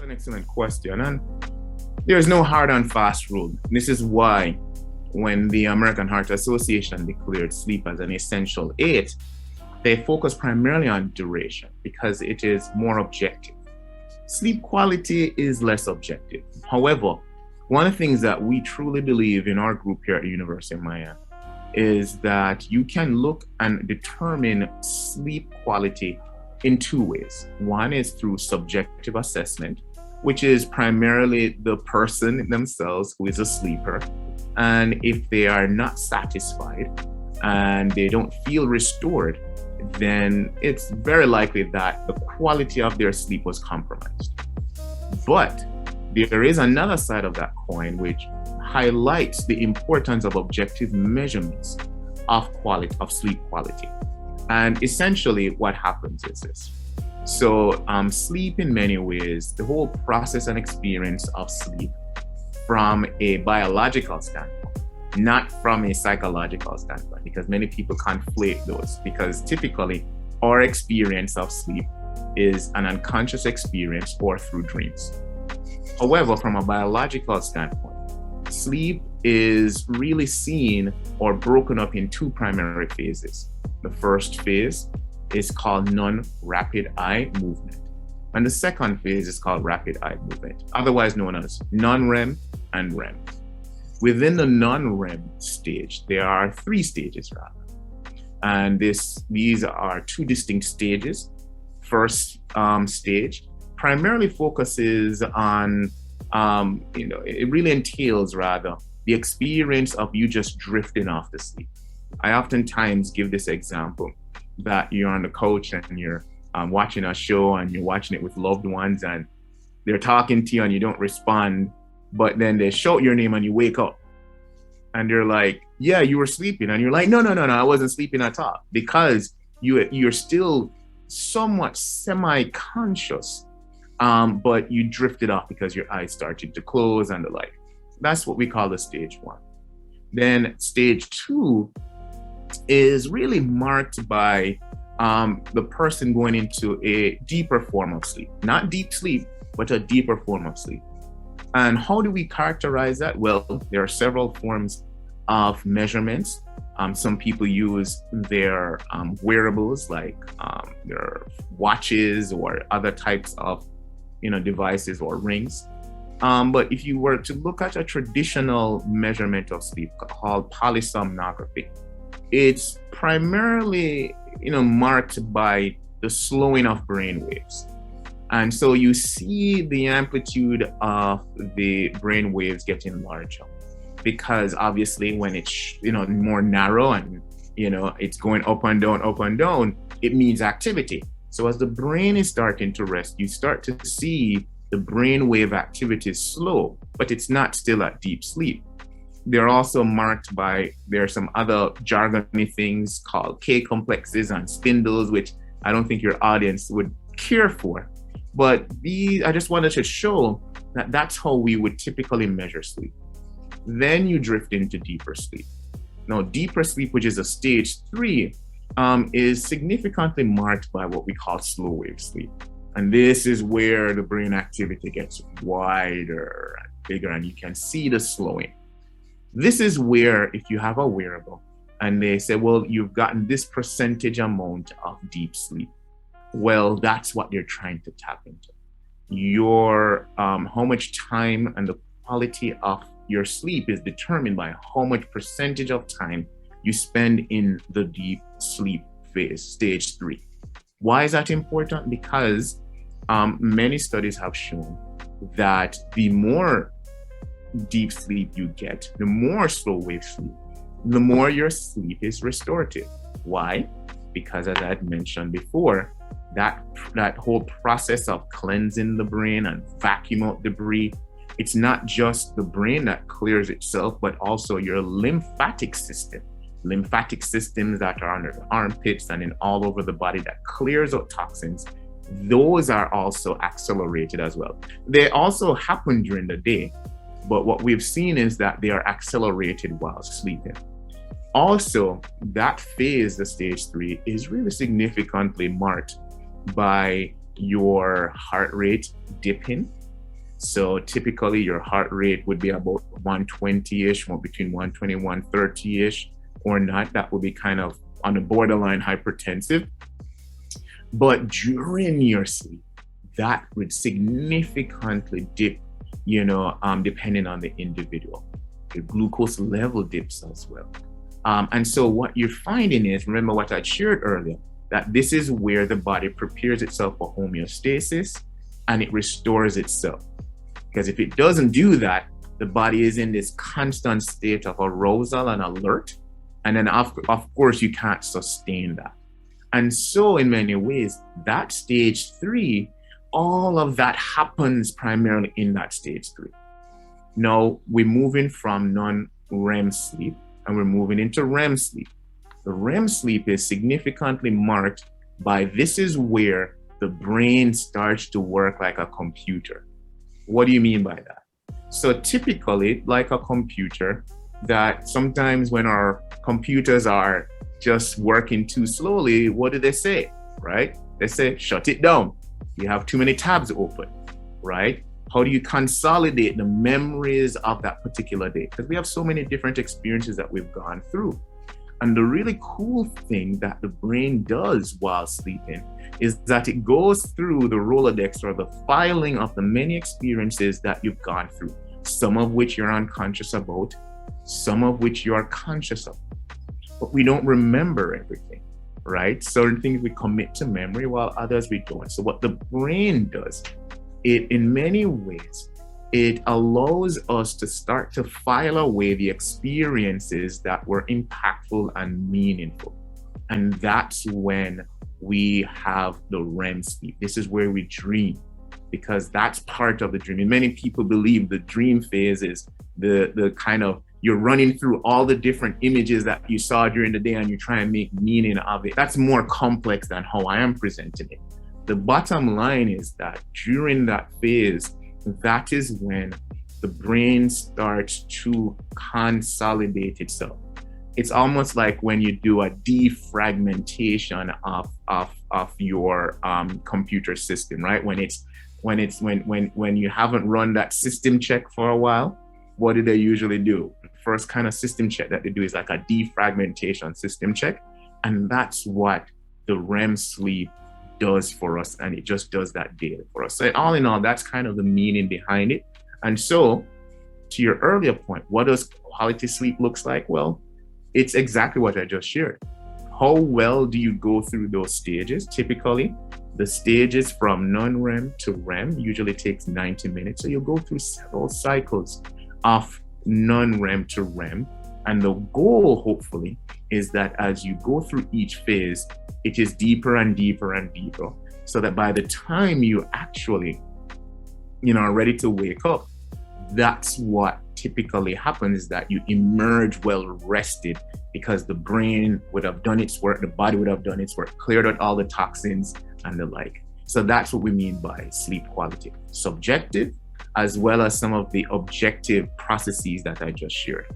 an excellent question. And there is no hard and fast rule. This is why when the American Heart Association declared sleep as an essential aid, they focus primarily on duration because it is more objective. Sleep quality is less objective. However, one of the things that we truly believe in our group here at the University of Miami is that you can look and determine sleep quality in two ways. One is through subjective assessment, which is primarily the person themselves who is a sleeper. And if they are not satisfied and they don't feel restored, then it's very likely that the quality of their sleep was compromised. But there is another side of that coin which highlights the importance of objective measurements of quality, of sleep quality. And essentially what happens is this. So sleep in many ways, the whole process and experience of sleep from a biological standpoint, not from a psychological standpoint, because many people conflate those, because typically our experience of sleep is an unconscious experience or through dreams. However, from a biological standpoint, sleep is really seen or broken up in two primary phases. The first phase is called non-rapid eye movement. And the second phase is called rapid eye movement, otherwise known as non-REM and REM. Within the non-REM stage, there are three stages rather. And these are two distinct stages. First stage primarily focuses on, it really entails rather the experience of you just drifting off to sleep. I oftentimes give this example that you're on the couch and you're watching a show and you're watching it with loved ones and they're talking to you and you don't respond, but then they shout your name and you wake up and they're like, yeah, you were sleeping. And you're like, no, I wasn't sleeping at all, because you're still somewhat semi-conscious, but you drifted off because your eyes started to close and the like. That's what we call the stage one. Then stage two is really marked by the person going into a deeper form of sleep, not deep sleep, but a deeper form of sleep. And how do we characterize that? Well, there are several forms of measurements. Some people use their wearables, like their watches or other types of devices or rings. But if you were to look at a traditional measurement of sleep called polysomnography, it's primarily marked by the slowing of brain waves. And so you see the amplitude of the brain waves getting larger, because obviously when it's more narrow and it's going up and down, it means activity. So as the brain is starting to rest, you start to see the brain wave activity is slow, but it's not still at deep sleep. They're also marked by, there are some other jargony things called K complexes and spindles, which I don't think your audience would care for. But I just wanted to show that that's how we would typically measure sleep. Then you drift into deeper sleep. Now, deeper sleep, which is a stage 3, is significantly marked by what we call slow wave sleep. And this is where the brain activity gets wider and bigger, and you can see the slowing. This is where, if you have a wearable and they say, well, you've gotten this percentage amount of deep sleep. Well, that's what they're trying to tap into. Your how much time and the quality of your sleep is determined by how much percentage of time you spend in the deep sleep phase, stage 3. Why is that important? Because many studies have shown that the more deep sleep you get, the more slow wave sleep, the more your sleep is restorative. Why? Because as I had mentioned before, that whole process of cleansing the brain and vacuum out debris, it's not just the brain that clears itself, but also your lymphatic system. Lymphatic systems that are under the armpits and in all over the body that clears out toxins, those are also accelerated as well. They also happen during the day, but what we've seen is that they are accelerated while sleeping. Also, that phase, the stage 3, is really significantly marked by your heart rate dipping So typically your heart rate would be about 120-ish, between 120 and 130-ish or not. That would be kind of on the borderline hypertensive. But during your sleep, that would significantly dip, depending on the individual. The glucose level dips as well. And so what you're finding is, remember what I shared earlier, that this is where the body prepares itself for homeostasis and it restores itself. Because if it doesn't do that, the body is in this constant state of arousal and alert. And then of course, you can't sustain that. And so in many ways, that stage 3, all of that happens primarily in that stage 3. Now we're moving from non-REM sleep and we're moving into REM sleep. The REM sleep is significantly marked by this is where the brain starts to work like a computer. What do you mean by that? So typically, like a computer, that sometimes when our computers are just working too slowly, what do they say, right? They say, shut it down. You have too many tabs open, right? How do you consolidate the memories of that particular day? Because we have so many different experiences that we've gone through. And the really cool thing that the brain does while sleeping is that it goes through the Rolodex, or the filing of the many experiences that you've gone through, some of which you're unconscious about, some of which you are conscious of. But we don't remember everything, right? Certain things we commit to memory while others we don't. So what the brain does, it in many ways, it allows us to start to file away the experiences that were impactful and meaningful. And that's when we have the REM sleep. This is where we dream, because that's part of the dream. And many people believe the dream phase is the kind of, you're running through all the different images that you saw during the day and you try and make meaning of it. That's more complex than how I am presenting it. The bottom line is that during that phase, that is when the brain starts to consolidate itself. It's almost like when you do a defragmentation of your computer system, right? When you haven't run that system check for a while, what do they usually do? The first kind of system check that they do is like a defragmentation system check. And that's what the REM sleep does for us. And it just does that daily for us. So all in all, that's kind of the meaning behind it. And so to your earlier point, what does quality sleep looks like? Well, it's exactly what I just shared. How well do you go through those stages? Typically, the stages from non-REM to REM usually takes 90 minutes. So you'll go through several cycles of non-REM to REM. And the goal, hopefully, is that as you go through each phase, it is deeper and deeper and deeper, so that by the time you actually, are ready to wake up, that's what typically happens, is that you emerge well rested, because the brain would have done its work, the body would have done its work, cleared out all the toxins and the like. So that's what we mean by sleep quality. Subjective, as well as some of the objective processes that I just shared.